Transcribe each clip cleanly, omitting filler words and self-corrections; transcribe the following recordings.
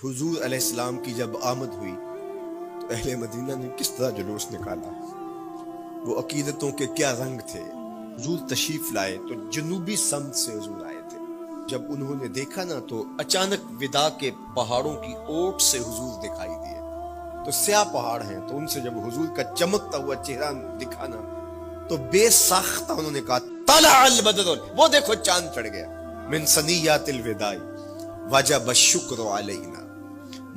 حضور علیہ السلام کی جب آمد ہوئی تو اہل مدینہ نے کس طرح جلوس نکالا، وہ عقیدتوں کے کیا رنگ تھے۔ حضور تشریف لائے تو جنوبی سمت سے حضور آئے تھے۔ جب انہوں نے دیکھا نا تو اچانک ودا کے پہاڑوں کی اوٹ سے حضور دکھائی دیے، تو سیاہ پہاڑ ہیں، تو ان سے جب حضور کا چمکتا ہوا چہرہ دکھا نا تو بے ساختہ انہوں نے کہا طلع البدر، وہ دیکھو چاند چڑھ گیا۔ من ثنیات الوداع وجب الشکر علینا۔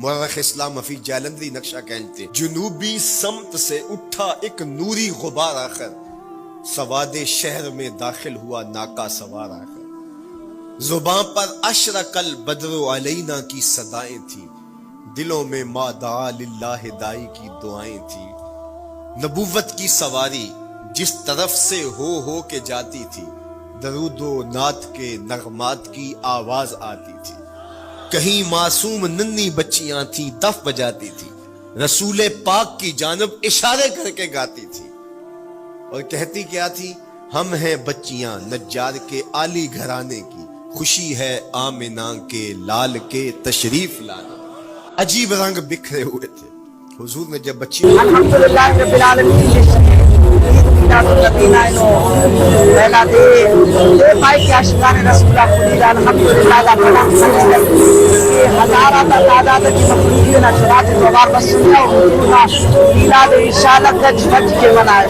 مورخ اسلام حفیظ جالندری نقشہ کہتے جنوبی سمت سے اٹھا ایک نوری غبار آخر، سواد شہر میں داخل ہوا ناکا سوار آخر۔ زباں پر اشرق البدر علینا کی صدائیں تھی، دلوں میں ما دعا للہ دائی کی دعائیں تھی۔ نبوت کی سواری جس طرف سے ہو کے جاتی تھی، درود و نعت کے نغمات کی آواز آتی تھی۔ کہیں معصوم ننھی بچیاں تھیں دف بجاتی تھی، رسول پاک کی جانب اشارے کر کے گاتی تھی، اور کہتی کیا تھی؟ ہم ہیں بچیاں نجار کے عالی گھرانے کی، خوشی ہے آمنہ کے لال کے تشریف لانا۔ عجیب رنگ بکھرے ہوئے تھے۔ حضور نے جب بچی الحمدللہ رب العالمین پہلا دے بھائی کیا شکان رسول اللہ الحمدللہ دا کلام کہ ہزارہ تعداد کی مخلوقین اشراط دوار بسنیا و حضورنا میلاد رسالت گج بج کے منائے